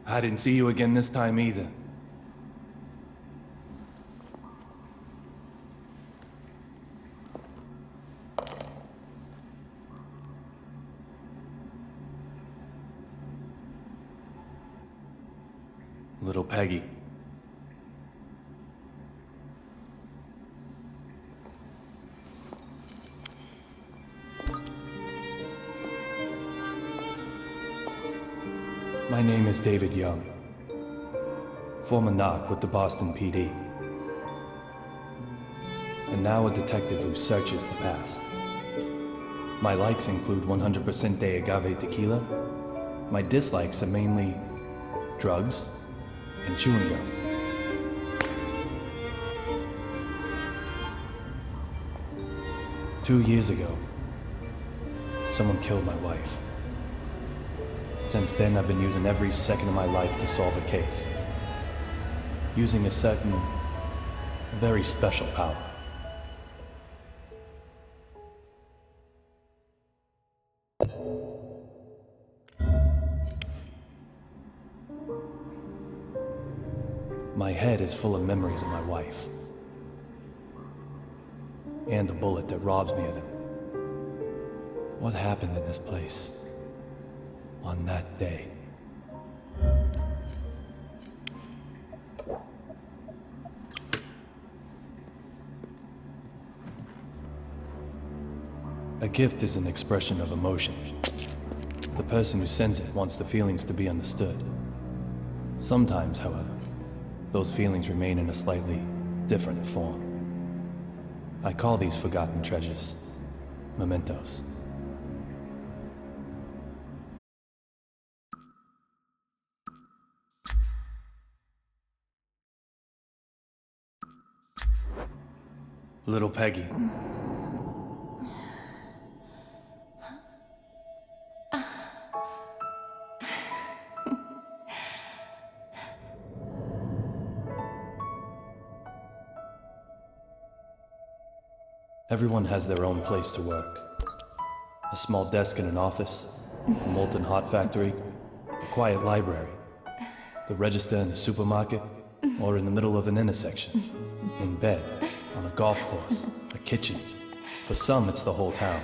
I didn't see you again this time either. Little Peggy. My name is David Young, former narc with the Boston PD, and now a detective who searches the past. My likes include 100% de agave tequila. My dislikes are mainly drugs and chewing gum. Two years ago, someone killed my wife. Since then, I've been using every second of my life to solve a case. Using a certain, very special power. My head is full of memories of my wife. And the bullet that robs me of them. What happened in this place? On that day. A gift is an expression of emotion. The person who sends it wants the feelings to be understood. Sometimes, however, those feelings remain in a slightly different form. I call these forgotten treasures mementos. Little Peggy. Everyone has their own place to work. A small desk in an office, a molten hot factory, a quiet library, the register in the supermarket, or in the middle of an intersection, in bed, on a golf course, a kitchen. For some, it's the whole town.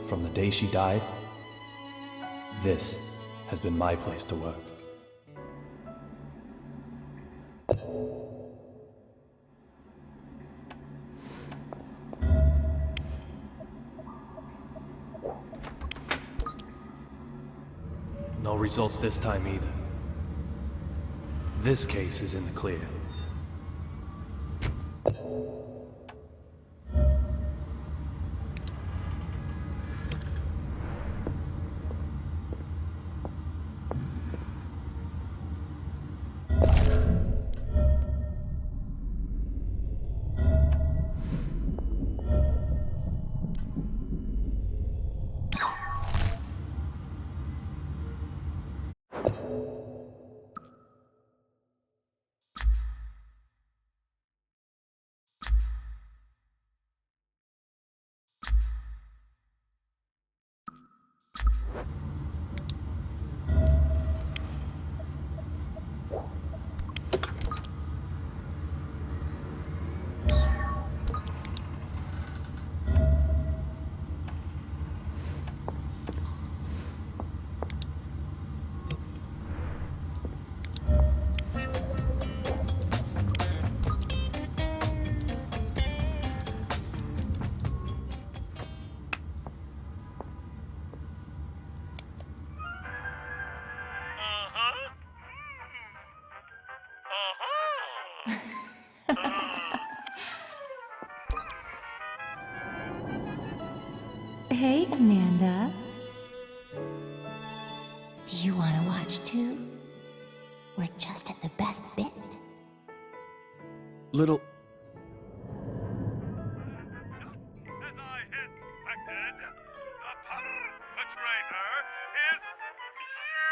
From the day she died, this has been my place to work. No results this time either. This case is in the clear. little... As I expected, the perpetrator is you!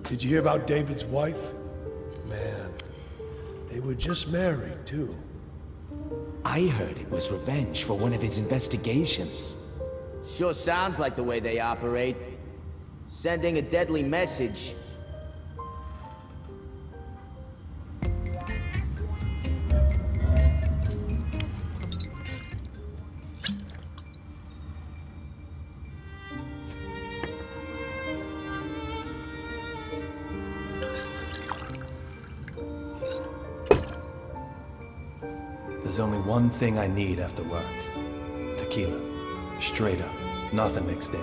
Did you hear about David's wife? Man, they were just married, too. I heard it was revenge for one of his investigations. Sure sounds like the way they operate. Sending a deadly message. There's only one thing I need after work. Tequila. Straight up. Nothing mixed in.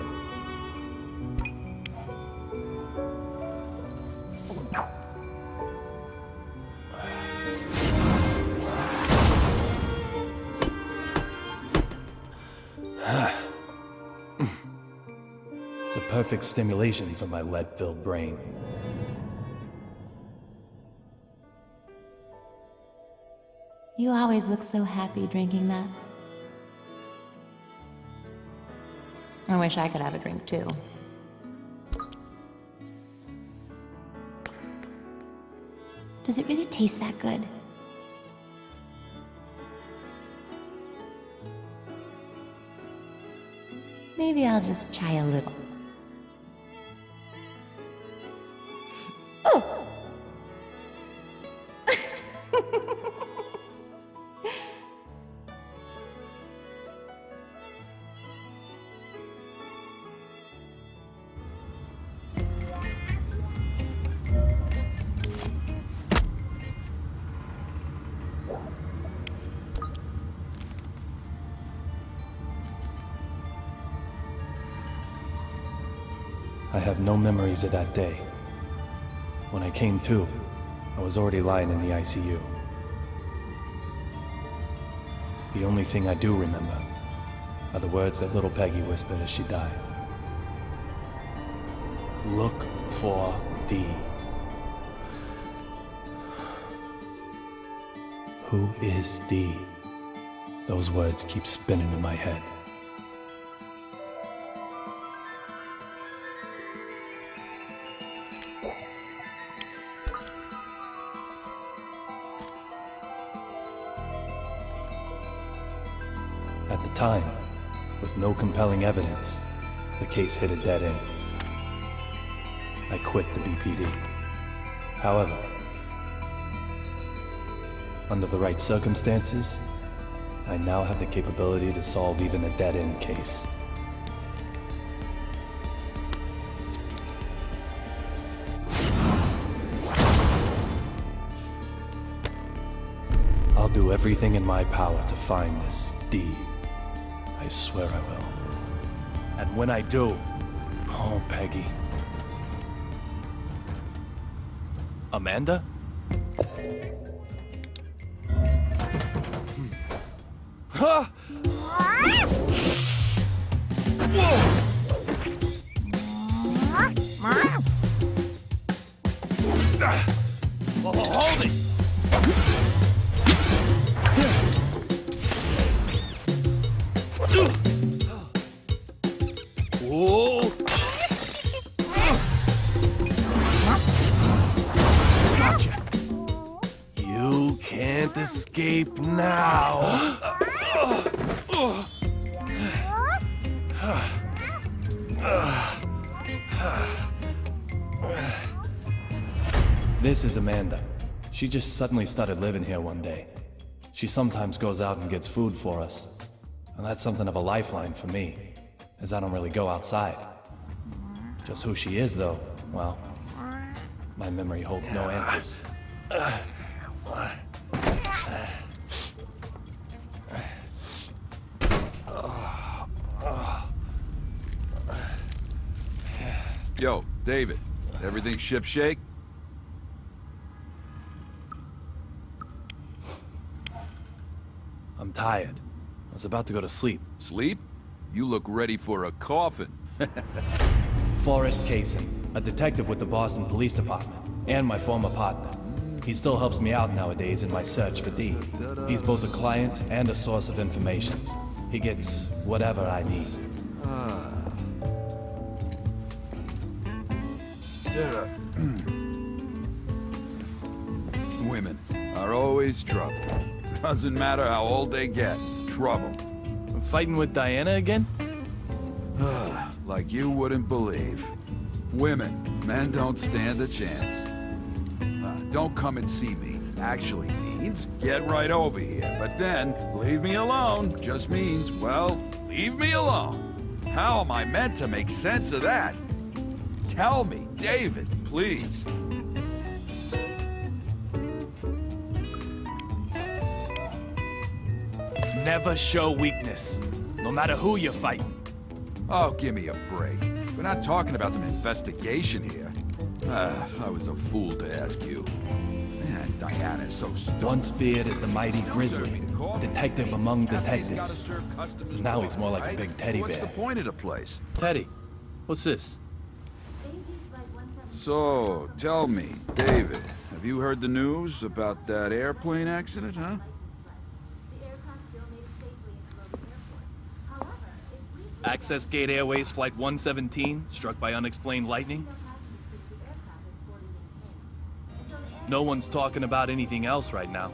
The perfect stimulation for my lead-filled brain. You always look so happy drinking that. I wish I could have a drink too. Does it really taste that good? Maybe I'll just try a little. Oh! I have no memories of that day. When I came to, I was already lying in the ICU. The only thing I do remember are the words that little Peggy whispered as she died. Look for D. Who is D? Those words keep spinning in my head. At the time, with no compelling evidence, the case hit a dead end. I quit the BPD. However, under the right circumstances, I now have the capability to solve even a dead-end case. I'll do everything in my power to find this D. I swear I will. And when I do, oh, Peggy. Amanda? Huh? Whoa! Hold it! Whoa! Gotcha! You can't escape now! This is Amanda. She just suddenly started living here one day. She sometimes goes out and gets food for us. And that's something of a lifeline for me. as I don't really go outside. Just who she is, though, well, my memory holds no answers. Yo, David, everything shipshape? I'm tired. I was about to go to sleep. Sleep? You look ready for a coffin. Forrest Kaysen, a detective with the Boston Police Department, and my former partner. He still helps me out nowadays in my search for Dee. He's both a client and a source of information. He gets whatever I need. Women are always trouble. Doesn't matter how old they get, trouble. Fighting with Diana again? Like you wouldn't believe. Women, men don't stand a chance. Don't come and see me actually means get right over here. But then, leave me alone just means, well, leave me alone. How am I meant to make sense of that? Tell me, David, please. Never show weakness, no matter who you're fighting. Oh, give me a break. We're not talking about some investigation here. I was a fool to ask you. Man, Diana's so stupid. Once feared as the mighty Grizzly, detective among detectives. Now he's more like a big teddy What's the bear. point of the place? Teddy, what's this? So, tell me, David, have you heard the news about that airplane accident, huh? Access Gate Airways Flight 117, struck by unexplained lightning? No one's talking about anything else right now.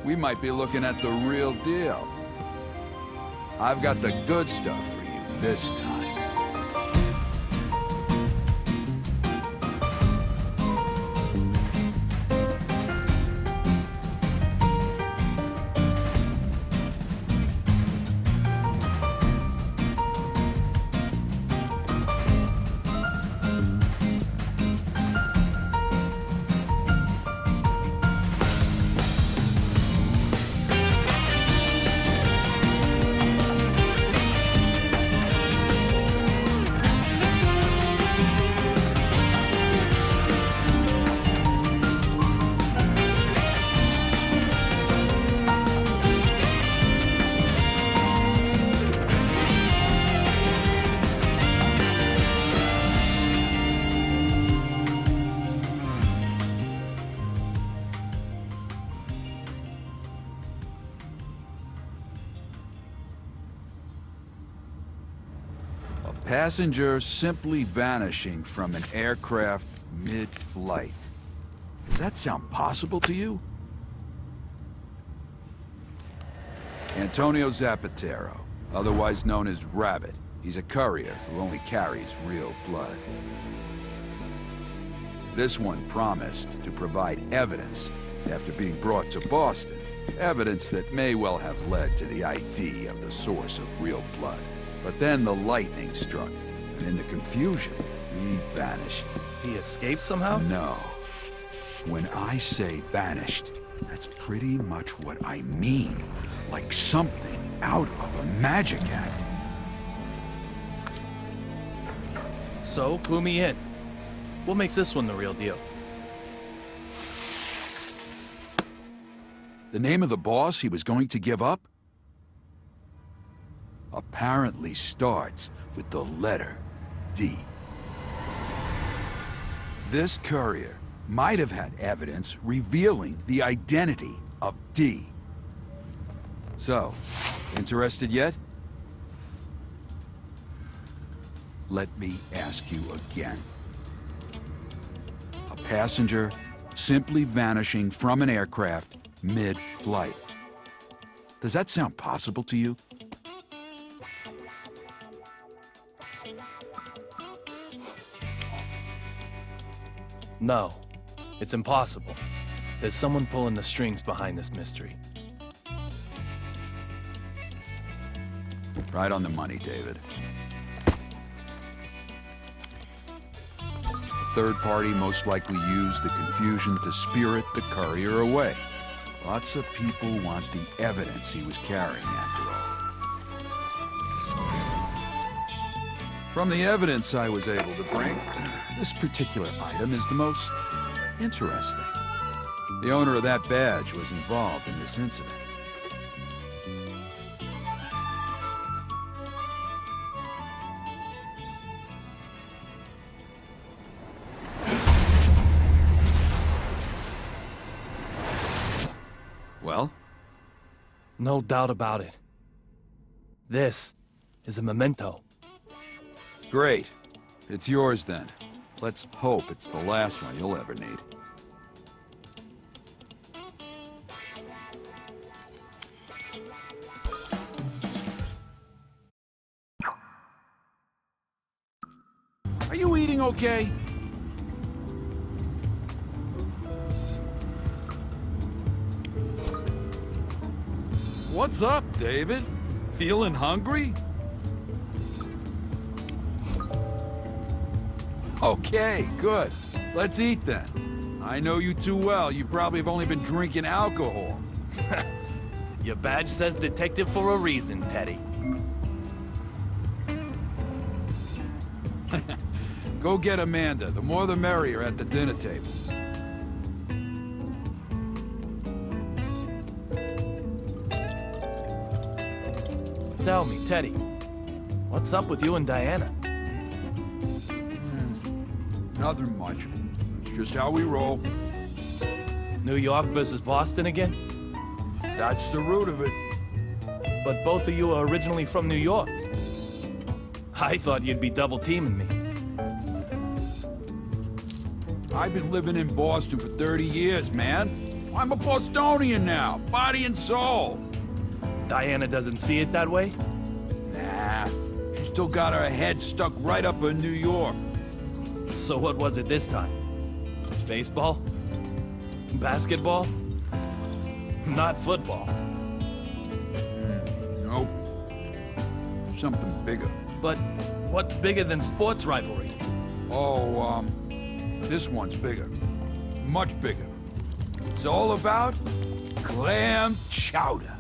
We might be looking at the real deal. I've got the good stuff for you this time. Passenger simply vanishing from an aircraft mid-flight. Does that sound possible to you? Antonio Zapatero, otherwise known as Rabbit. He's a courier who only carries real blood. This one promised to provide evidence after being brought to Boston. Evidence that may well have led to the ID of the source of real blood. But then the lightning struck, and in the confusion, he vanished. He escaped somehow? No. When I say vanished, that's pretty much what I mean. Like something out of a magic act. So, clue me in. What makes this one the real deal? The name of the boss he was going to give up? Apparently starts with the letter D. This courier might have had evidence revealing the identity of D. So, interested yet? Let me ask you again. A passenger simply vanishing from an aircraft mid-flight. Does that sound possible to you? No, it's impossible. There's someone pulling the strings behind this mystery. Right on the money, David. The third party most likely used the confusion to spirit the courier away. Lots of people want the evidence he was carrying, after all. From the evidence I was able to bring, this particular item is the most interesting. The owner of that badge was involved in this incident. Well? No doubt about it. This is a memento. Great. It's yours then. Let's hope it's the last one you'll ever need. Are you eating okay? What's up, David? Feeling hungry? Okay, good. Let's eat then. I know you too well. You probably have only been drinking alcohol. Your badge says detective for a reason, Teddy. Go get Amanda. The more the merrier at the dinner table. Tell me, Teddy, what's up with you and Diana? Nothing much. It's just how we roll. New York versus Boston again? That's the root of it. But both of you are originally from New York. I thought you'd be double-teaming me. I've been living in Boston for 30 years, man. I'm a Bostonian now, body and soul. Diana doesn't see it that way? Nah, she still got her head stuck right up in New York. So what was it this time? Baseball? Basketball? Not football. Nope. Something bigger. But what's bigger than sports rivalry? Oh, this one's bigger. Much bigger. It's all about clam chowder.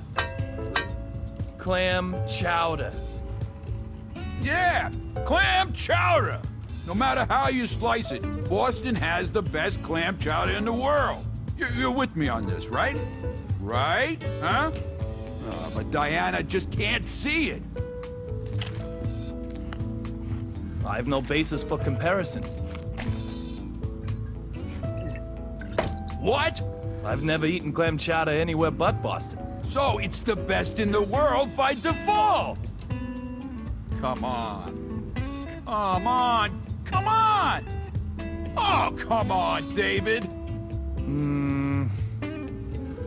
Clam chowder. Yeah, clam chowder! No matter how you slice it, Boston has the best clam chowder in the world. You're with me on this, right? Right? Huh? But Diana just can't see it. I have no basis for comparison. What? I've never eaten clam chowder anywhere but Boston. So it's the best in the world by default! Come on. Come on. Come on! Oh, come on, David!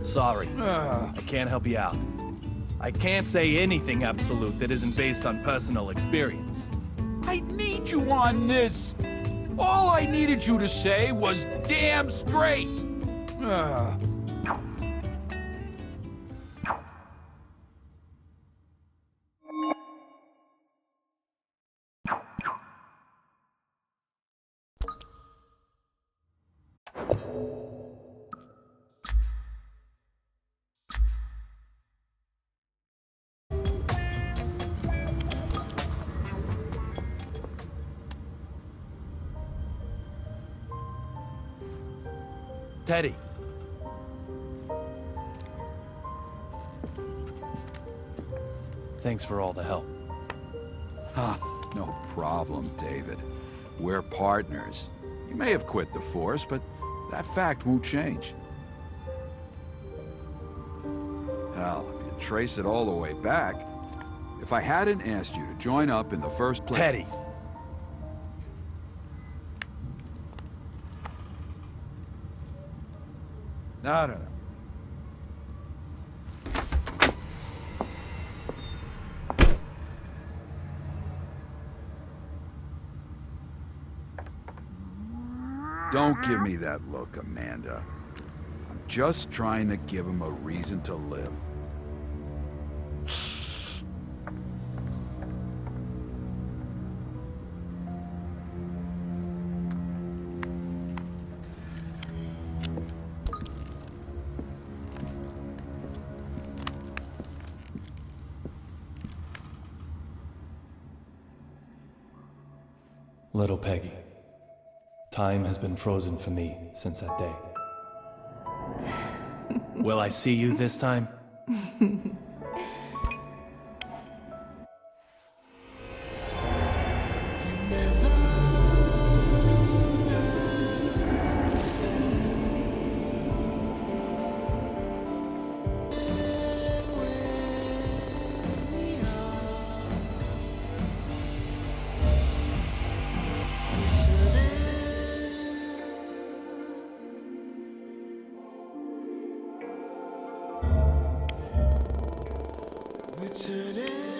Sorry. I can't help you out. I can't say anything absolute that isn't based on personal experience. I need you on this. All I needed you to say was damn straight. Teddy. Thanks for all the help. No problem, David. We're partners. You may have quit the force, but that fact won't change. Hell, if you trace it all the way back, if I hadn't asked you to join up in the first place... Teddy. No. Don't give me that look, Amanda. I'm just trying to give him a reason to live. Little Peggy. Time has been frozen for me since that day. Will I see you this time? Returning.